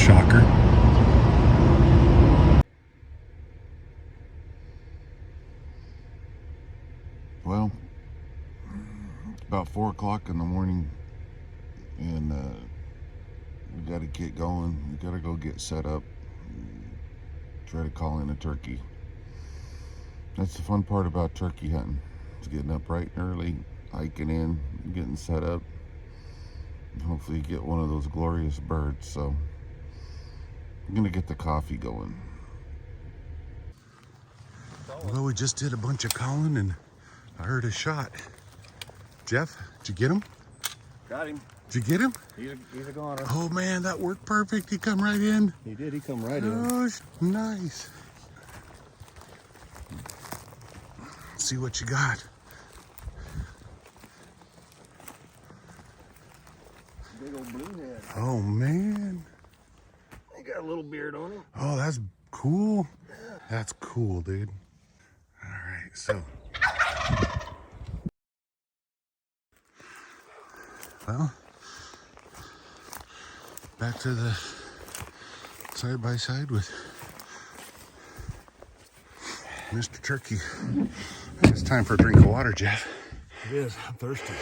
Shocker. Well, it's about 4 o'clock in the morning, and we got to get going. We got to go get set up, try to call in a turkey. That's the fun part about turkey hunting. It's getting up bright and early, hiking in, getting set up, and hopefully get one of those glorious birds. So I'm gonna get the coffee going. Well, we just did a bunch of calling and I heard a shot. Jeff, did you get him? Got him. Did you get him? He's a goner. Oh man, that worked perfect. He come right in. He did. He come right in. Oh, nice. See what you got. Big old blue head. Oh man. He got a little beard on him. Oh, that's cool. That's cool, dude. All right, so. Well, back to the side by side with Mr. Turkey. It's time for a drink of water, Jeff. It is. I'm thirsty.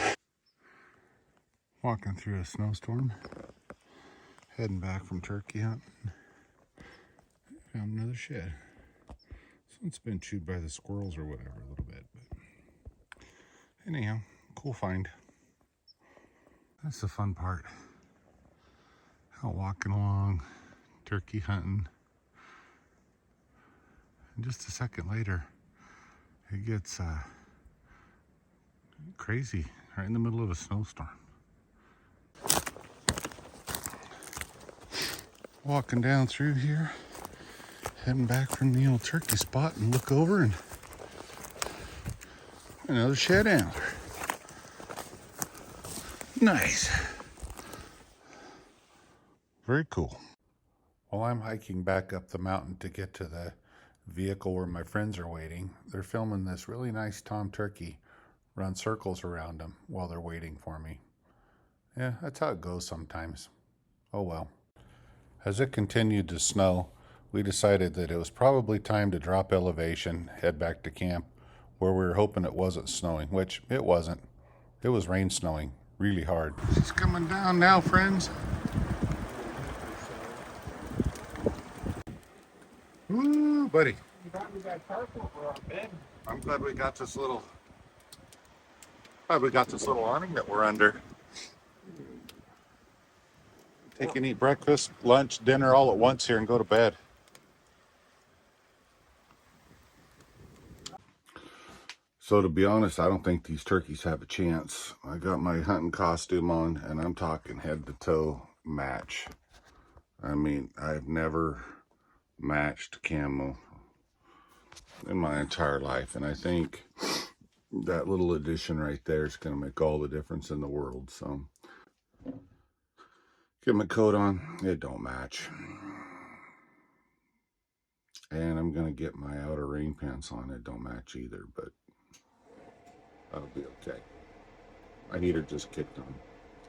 Walking through a snowstorm, heading back from turkey hunting. Found another shed. This one's been chewed by the squirrels or whatever a little bit, but anyhow, cool find. That's the fun part. Out walking along, turkey hunting. And just a second later, it gets crazy right in the middle of a snowstorm. Walking down through here, heading back from the old turkey spot, and look over and another shed antler. Nice. Very cool. While I'm hiking back up the mountain to get to the vehicle where my friends are waiting, they're filming this really nice tom turkey run circles around them while they're waiting for me. Yeah, that's how it goes sometimes. Oh well. As it continued to snow, we decided that it was probably time to drop elevation, head back to camp, where we were hoping it wasn't snowing, which it wasn't. It was rain snowing really hard. She's coming down now, friends. Woo, buddy. I'm glad we got this little awning that we're under. Take and eat breakfast, lunch, dinner all at once here and go to bed. So to be honest, I don't think these turkeys have a chance. I got my hunting costume on and I'm talking head to toe match. I mean, I've never matched camo in my entire life, and I think that little addition right there is going to make all the difference in the world. So get my coat on, it don't match, and I'm going to get my outer rain pants on, it don't match either, but that'll be okay. My heater just kicked on.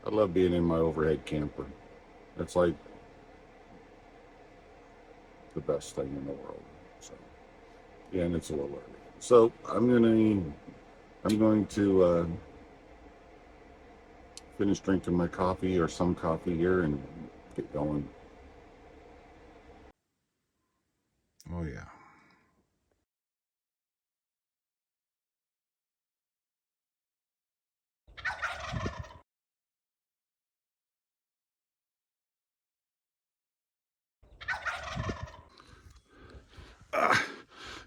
I love being in my overhead camper. It's like the best thing in the world. So yeah, and it's a little early. So I'm going to finish drinking my coffee or some coffee here and get going. Oh yeah.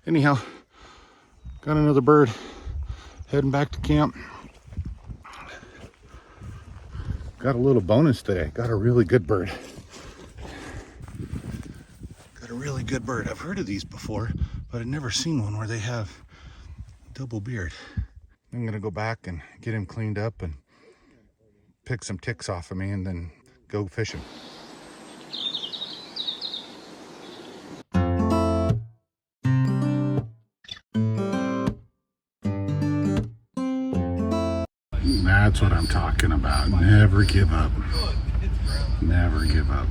Anyhow, got another bird, heading back to camp. Got a little bonus today. Got a really good bird. Got a really good bird. I've heard of these before, but I've never seen one where they have double beard. I'm gonna go back and get him cleaned up and pick some ticks off of me and then go fishing. That's what I'm talking about. Never give up. Never give up.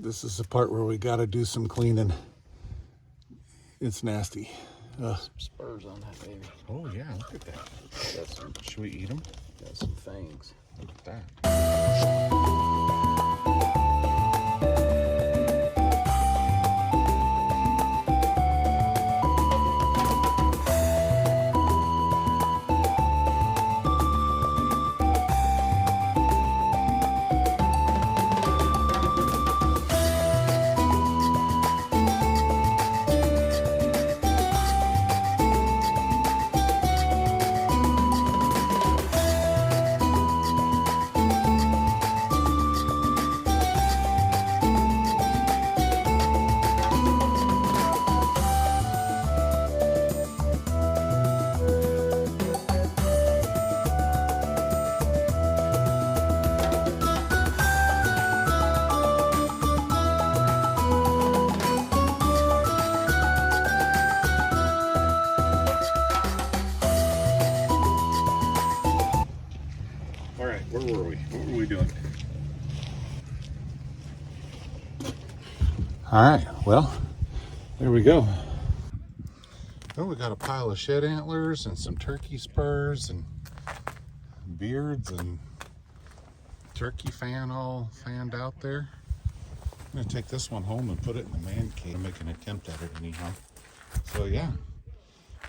This is the part where we got to do some cleaning. It's nasty. Some spurs on that baby. Oh yeah, look at that. Got some, Should we eat them? got some fangs. Look at that. All right, where were we? What were we doing? All right, well, there we go. Well, we got a pile of shed antlers and some turkey spurs and beards and turkey fan all fanned out there. I'm gonna take this one home and put it in the man cave and make an attempt at it anyhow. So yeah,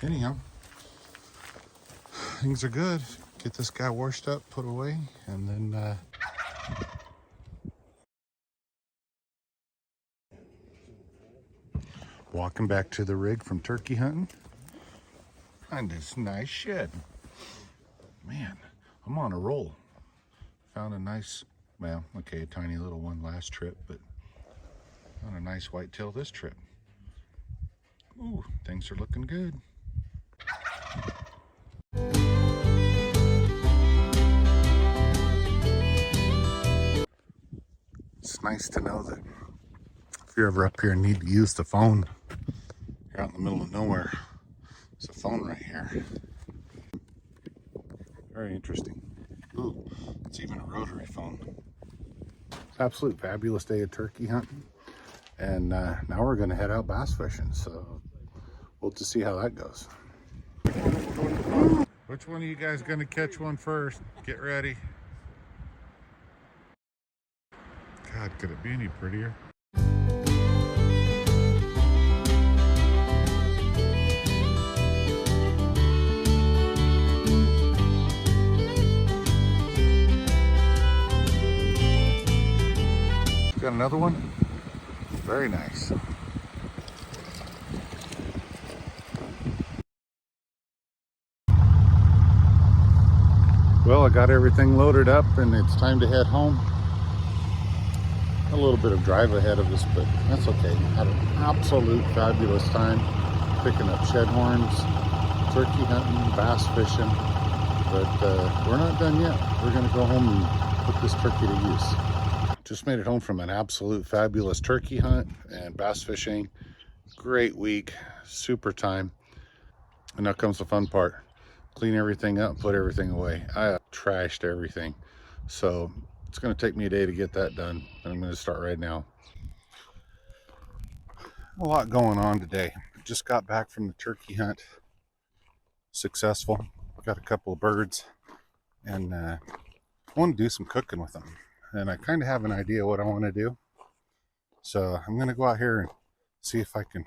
anyhow, things are good. Get this guy washed up, put away, and then walking back to the rig from turkey hunting. Find this nice shed. Man, I'm on a roll. Found a nice, well, okay, a tiny little one last trip, but found a nice whitetail this trip. Ooh, things are looking good. It's nice to know that if you're ever up here and need to use the phone, you're out in the middle of nowhere. There's a phone right here. Very interesting. Ooh, it's even a rotary phone. Absolute fabulous day of turkey hunting. And now we're gonna head out bass fishing. So we'll just see how that goes. Which one of you guys gonna catch one first? Get ready. God, could it be any prettier? Got another one? Very nice. Well, I got everything loaded up and it's time to head home. A little bit of drive ahead of us, but that's okay. Had an absolute fabulous time picking up shed horns, turkey hunting, bass fishing. But we're not done yet. We're gonna go home and put this turkey to use. Just made it home from an absolute fabulous turkey hunt and bass fishing. Great week, super time. And now comes the fun part. Clean everything up, put everything away. I trashed everything. So it's gonna take me a day to get that done. And I'm gonna start right now. A lot going on today. Just got back from the turkey hunt. Successful. Got a couple of birds. And I want to do some cooking with them. And I kind of have an idea what I want to do. So I'm gonna go out here and see if I can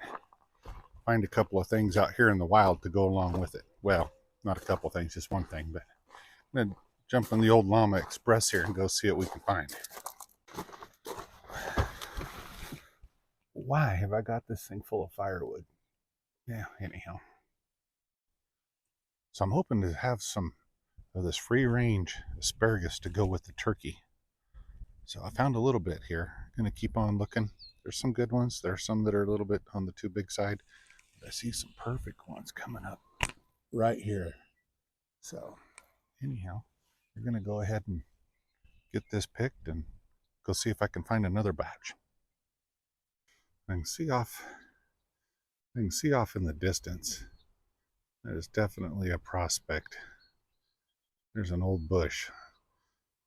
find a couple of things out here in the wild to go along with it. Well, not a couple things, just one thing, but I'm gonna jump on the old Llama Express here and go see what we can find. Why have I got this thing full of firewood? Yeah, anyhow. So I'm hoping to have some of this free range asparagus to go with the turkey. So I found a little bit here. Gonna keep on looking. There's some good ones. There are some that are a little bit on the too big side. But I see some perfect ones coming up right here. So anyhow, we're gonna go ahead and get this picked and go see if I can find another batch. I can see off in the distance. There's definitely a prospect. There's an old bush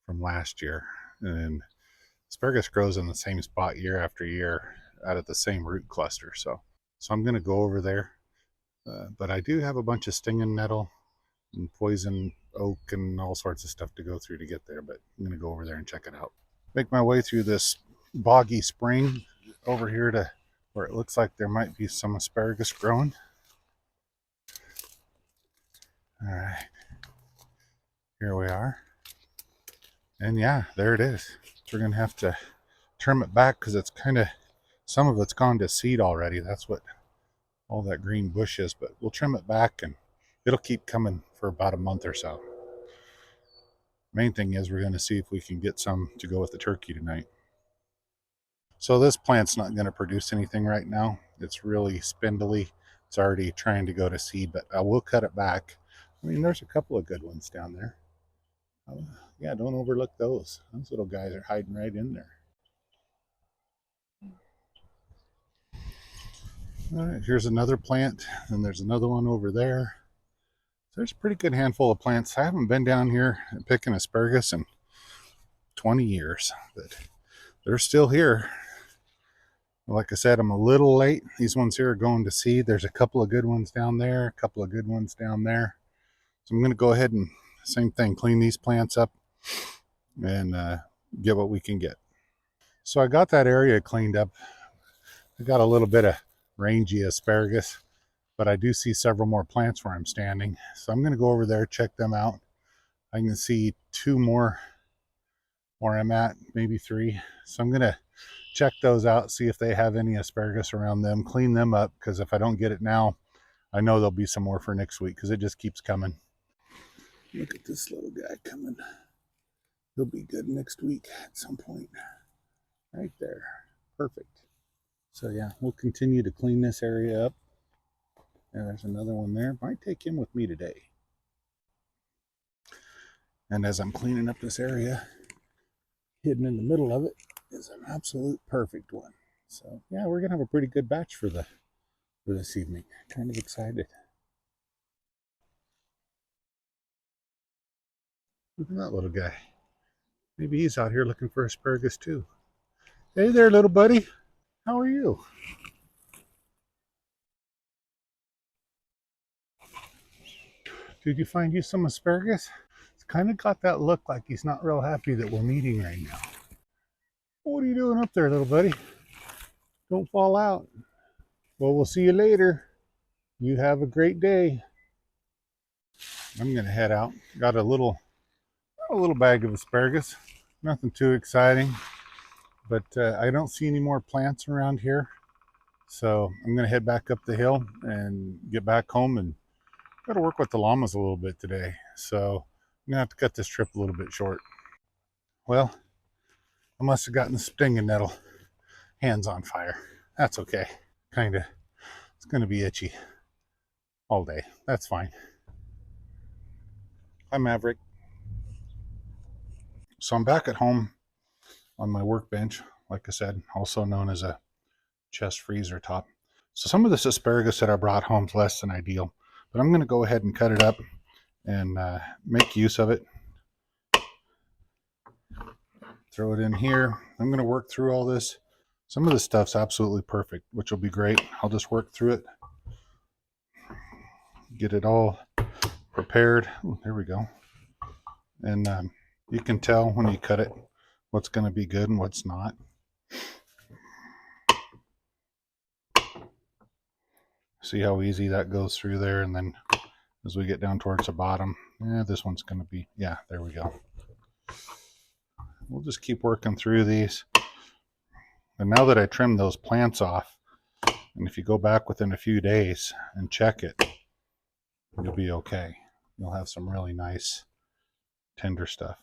from last year, and Asparagus grows in the same spot year after year out of the same root cluster. So I'm going to go over there. But I do have a bunch of stinging nettle and poison oak and all sorts of stuff to go through to get there. But I'm going to go over there and check it out. Make my way through this boggy spring over here to where it looks like there might be some asparagus growing. All right, here we are. And yeah, there it is. So we're going to have to trim it back because it's kind of, some of it's gone to seed already. That's what all that green bush is, but we'll trim it back and it'll keep coming for about a month or so. Main thing is we're going to see if we can get some to go with the turkey tonight. So this plant's not going to produce anything right now. It's really spindly. It's already trying to go to seed, but I will cut it back. I mean, there's a couple of good ones down there. Yeah, don't overlook those. Those little guys are hiding right in there. All right, here's another plant, and there's another one over there. There's a pretty good handful of plants. I haven't been down here picking asparagus in 20 years, but they're still here. Like I said, I'm a little late. These ones here are going to seed. There's a couple of good ones down there, a couple of good ones down there. So I'm going to go ahead and, same thing, clean these plants up and get what we can get. So I got that area cleaned up. I got a little bit of rangy asparagus, but I do see several more plants where I'm standing. So I'm going to go over there, check them out. I can see two more where I'm at, maybe three. So I'm going to check those out, see if they have any asparagus around them, clean them up, because if I don't get it now, I know there'll be some more for next week because it just keeps coming. Look at this little guy coming. He'll be good next week at some point. Right there. Perfect. So yeah, we'll continue to clean this area up. And there's another one there. Might take him with me today. And as I'm cleaning up this area, hidden in the middle of it is an absolute perfect one. So yeah, we're gonna have a pretty good batch for this evening. Kind of excited. Look at that little guy. Maybe he's out here looking for asparagus too. Hey there, little buddy. How are you? Did you find you some asparagus? It's kind of got that look like he's not real happy that we're meeting right now. What are you doing up there, little buddy? Don't fall out. Well, we'll see you later. You have a great day. I'm gonna head out. Got a little bag of asparagus. Nothing too exciting, but I don't see any more plants around here. So I'm gonna head back up the hill and get back home, and got to work with the llamas a little bit today. So I'm gonna have to cut this trip a little bit short. Well, I must have gotten the stinging nettle. Hands on fire. That's okay. Kinda. It's gonna be itchy all day. That's fine. Hi, Maverick. So I'm back at home on my workbench, like I said, also known as a chest freezer top. So some of this asparagus that I brought home is less than ideal, but I'm going to go ahead and cut it up and make use of it. Throw it in here. I'm going to work through all this. Some of this stuff's absolutely perfect, which will be great. I'll just work through it, get it all prepared. Ooh, there we go. And you can tell when you cut it what's going to be good and what's not. See how easy that goes through there, and then as we get down towards the bottom, this one's going to be, yeah, there we go. We'll just keep working through these. And now that I trimmed those plants off, and if you go back within a few days and check it, you'll be okay. You'll have some really nice tender stuff.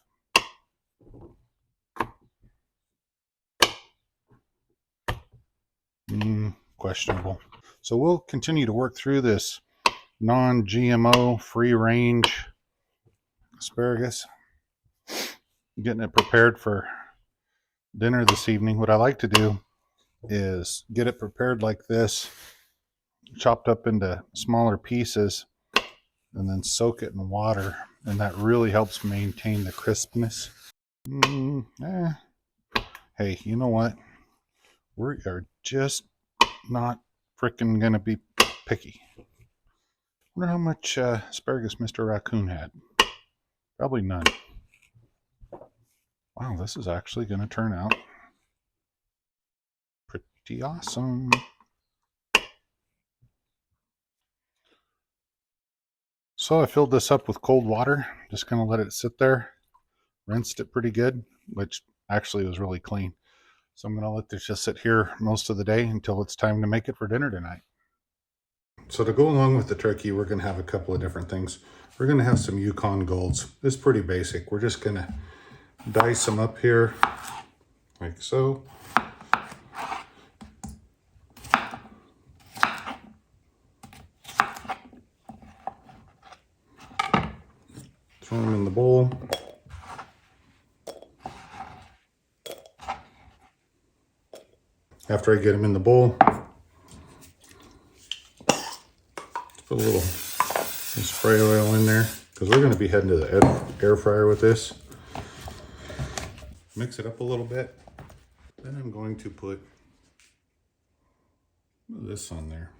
Questionable. So we'll continue to work through this non-GMO, free-range asparagus. Getting it prepared for dinner this evening. What I like to do is get it prepared like this, chopped up into smaller pieces, and then soak it in water, and that really helps maintain the crispness. Hey, Hey, you know what? We are just not frickin' gonna be picky. Wonder how much asparagus Mr. Raccoon had. Probably none. Wow, this is actually gonna turn out pretty awesome. So I filled this up with cold water. Just gonna let it sit there. Rinsed it pretty good, which actually was really clean. So I'm gonna let this just sit here most of the day until it's time to make it for dinner tonight. So to go along with the turkey, we're gonna have a couple of different things. We're gonna have some Yukon Golds. It's pretty basic. We're just gonna dice them up here like so. Throw them in the bowl. After I get them in the bowl, put a little spray oil in there because we're going to be heading to the air fryer with this. Mix it up a little bit. Then I'm going to put this on there.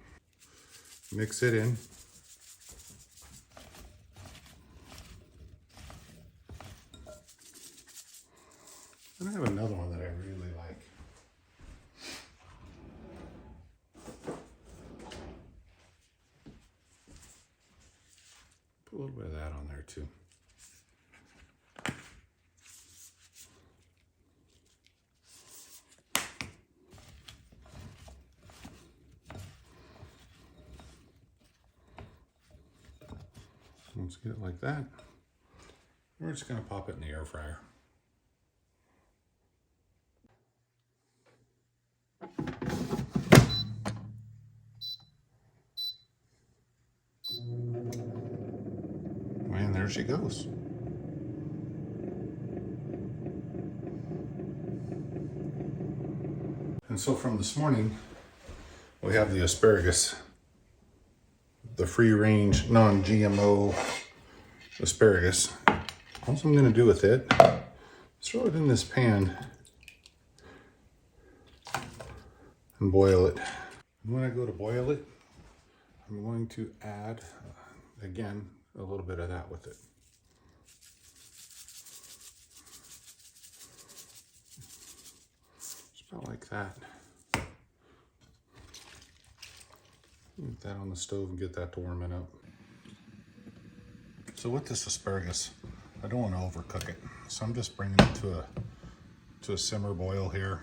Mix it in. And I have another one that I really like. Put a little bit of that on there too. Let's get it like that. We're just going to pop it in the air fryer. And there she goes. And so from this morning, we have the asparagus, the free-range, non-GMO asparagus. All I'm going to do with it is throw it in this pan and boil it. And when I go to boil it, I'm going to add, again, a little bit of that with it. Just about like that. Get that on the stove and get that to warming up. So with this asparagus, I don't want to overcook it. So I'm just bringing it to a simmer boil here.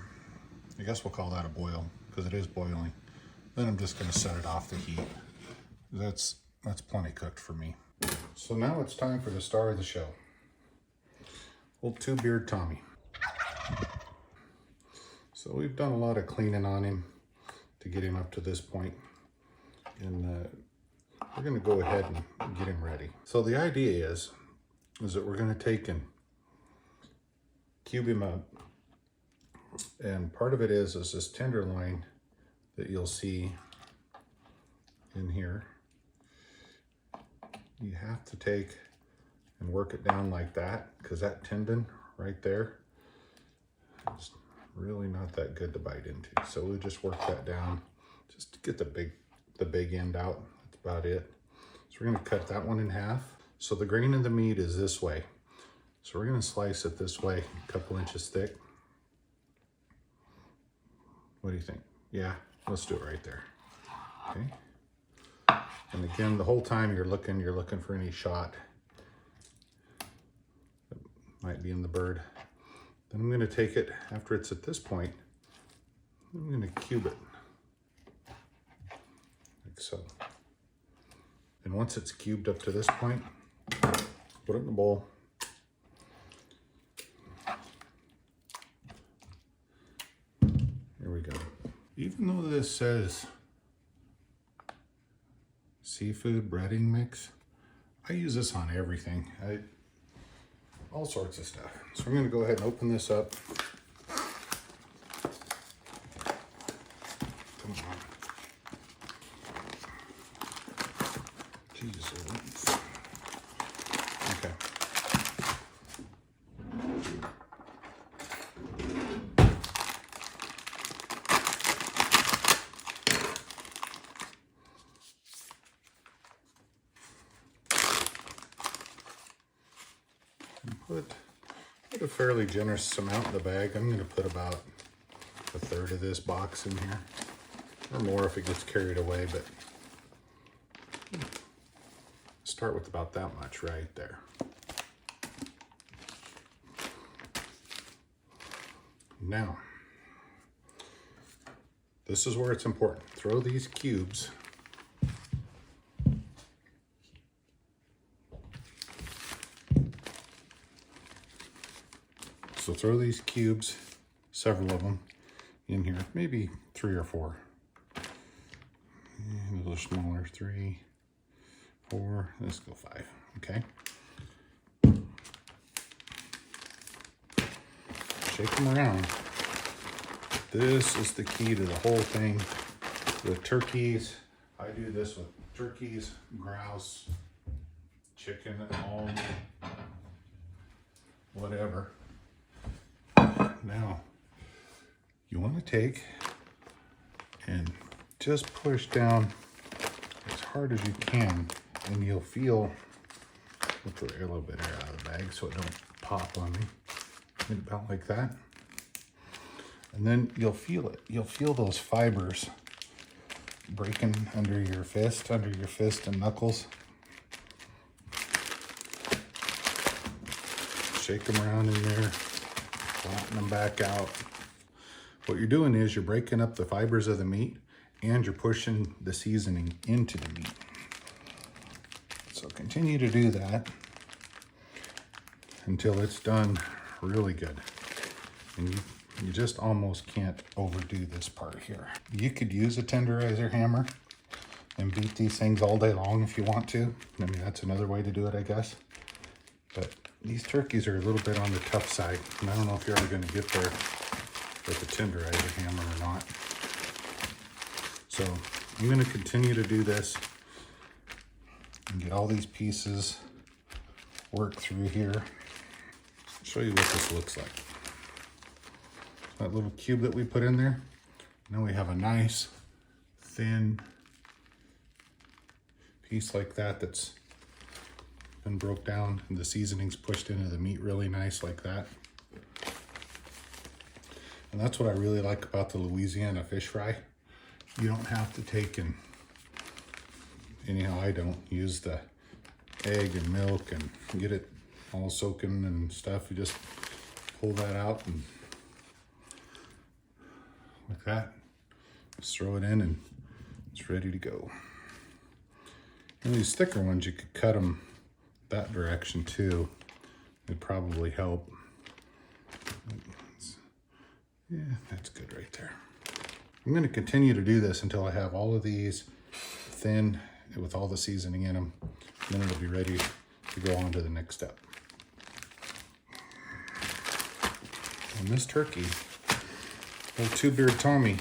I guess we'll call that a boil because it is boiling. Then I'm just going to set it off the heat. That's plenty cooked for me. So now it's time for the star of the show. Old two-beard Tommy. So we've done a lot of cleaning on him to get him up to this point. And we're going to go ahead and get him ready. So the idea is that we're going to take and cube him up. And part of it is this tenderloin that you'll see in here. You have to take and work it down like that because that tendon right there is really not that good to bite into. So we'll just work that down just to get the big end out. That's about it. So we're going to cut that one in half. So the grain of the meat is this way. So we're going to slice it this way, a couple inches thick. What do you think? Yeah, let's do it right there. Okay. And again, the whole time you're looking for any shot that might be in the bird. Then I'm going to take it after it's at this point. I'm going to cube it like so. And once it's cubed up to this point, put it in the bowl. Here we go. Even though this says seafood breading mix, I use this on everything. All sorts of stuff. So I'm going to go ahead and open this up. Come on. Jesus. Okay. put a fairly generous amount in the bag. I'm gonna put about a third of this box in here, or more if it gets carried away, but start with about that much right there. Now, this is where it's important. Throw these cubes So throw these cubes, several of them, in here, maybe 3 or 4. And a little smaller, 3, 4, let's go 5, okay? Shake them around. This is the key to the whole thing. With turkeys, I do this with turkeys, grouse, chicken at home, whatever. Now, you want to take and just push down as hard as you can, and you'll feel, we'll put a little bit of air out of the bag so it don't pop on me. Get it about like that. And then you'll feel it. You'll feel those fibers breaking under your fist and knuckles. Shake them around in there, flatten them back out. What you're doing is you're breaking up the fibers of the meat and you're pushing the seasoning into the meat. So continue to do that until it's done really good. And you just almost can't overdo this part here. You could use a tenderizer hammer and beat these things all day long if you want to. I mean, that's another way to do it, I guess. But these turkeys are a little bit on the tough side, and I don't know if you're ever going to get there with a tenderizer hammer or not. So I'm going to continue to do this and get all these pieces worked through here. I'll show you what this looks like. That little cube that we put in there. Now we have a nice thin piece like that that's been broke down and the seasoning's pushed into the meat really nice like that. And that's what I really like about the Louisiana fish fry. You don't have to take and, anyhow I don't, use the egg and milk and get it all soaking and stuff. You just pull that out and like that, just throw it in and it's ready to go. And these thicker ones, you could cut them that direction too. It'd probably help. Yeah, that's good right there. I'm going to continue to do this until I have all of these thin with all the seasoning in them. Then it'll be ready to go on to the next step. And this turkey, old two-beard Tommy,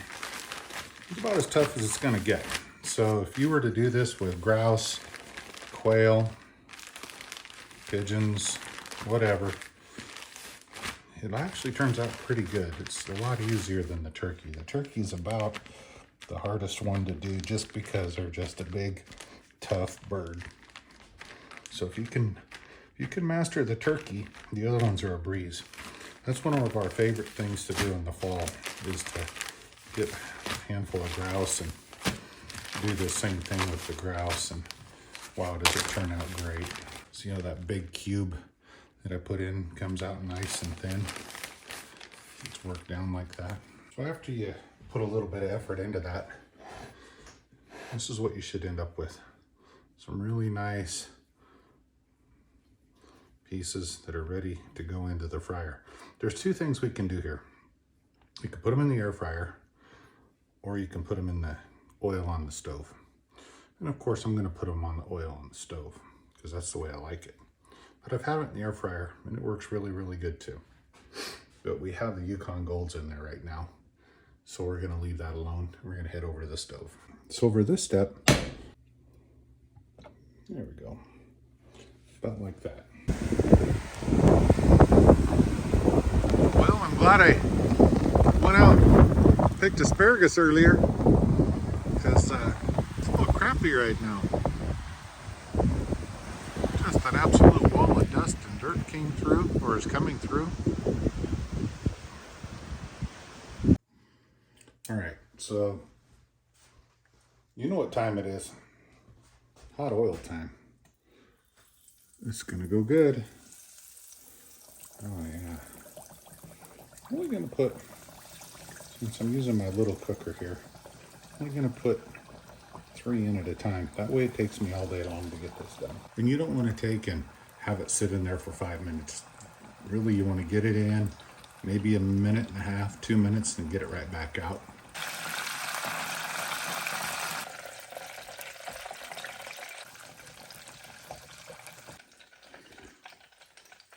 it's about as tough as it's going to get. So if you were to do this with grouse, quail, pigeons, whatever, it actually turns out pretty good. It's a lot easier than the turkey. The turkey's about the hardest one to do just because they're just a big, tough bird. So if you can master the turkey, the other ones are a breeze. That's one of our favorite things to do in the fall, is to get a handful of grouse and do the same thing with the grouse, and wow, does it turn out great. See how that big cube that I put in comes out nice and thin? It's worked down like that. So after you put a little bit of effort into that, this is what you should end up with. Some really nice pieces that are ready to go into the fryer. There's two things we can do here. You can put them in the air fryer, or you can put them in the oil on the stove. And of course I'm going to put them on the oil on the stove because that's the way I like it. But I've had it in the air fryer and it works really, really good too. But we have the Yukon Golds in there right now, so we're going to leave that alone. We're going to head over to the stove. So over this step, there we go, about like that. Well, I'm glad I went out and picked asparagus earlier, because it's a little crappy right now. Just an absolute wall of dust and dirt came through, or is coming through. All right, so you know what time it is. Hot oil time. This is gonna go good. Oh yeah. I'm only gonna put, since I'm using my little cooker here, I'm only gonna put 3 in at a time. That way it takes me all day long to get this done. And you don't want to take and have it sit in there for 5 minutes. Really, you want to get it in, maybe a minute and a half, 2 minutes, and get it right back out.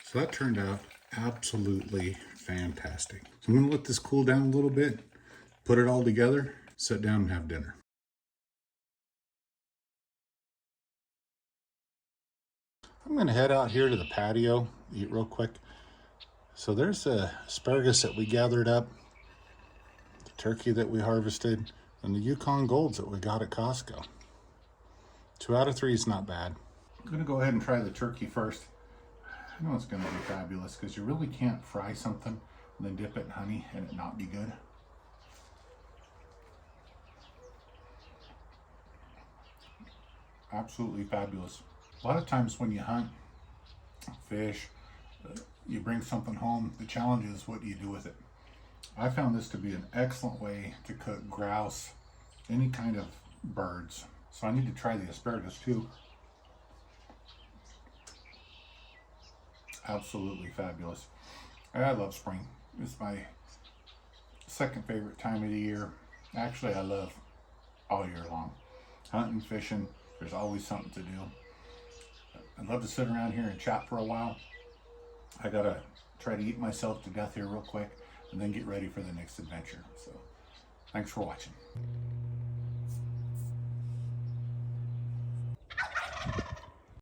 So that turned out absolutely fantastic. So I'm going to let this cool down a little bit, put it all together, sit down and have dinner. I'm going to head out here to the patio, eat real quick. So there's the asparagus that we gathered up, the turkey that we harvested, and the Yukon Golds that we got at Costco. 2 out of 3 is not bad. I'm going to go ahead and try the turkey first. I know it's going to be fabulous because you really can't fry something and then dip it in honey and it not be good. Absolutely fabulous. A lot of times when you hunt fish, you bring something home, the challenge is what do you do with it. I found this to be an excellent way to cook grouse, any kind of birds. So I need to try the asparagus too. Absolutely fabulous. I love spring. It's my second favorite time of the year. Actually, I love all year long. Hunting, fishing, there's always something to do. I'd love to sit around here and chat for a while. I gotta try to eat myself to death here real quick and then get ready for the next adventure. So thanks for watching.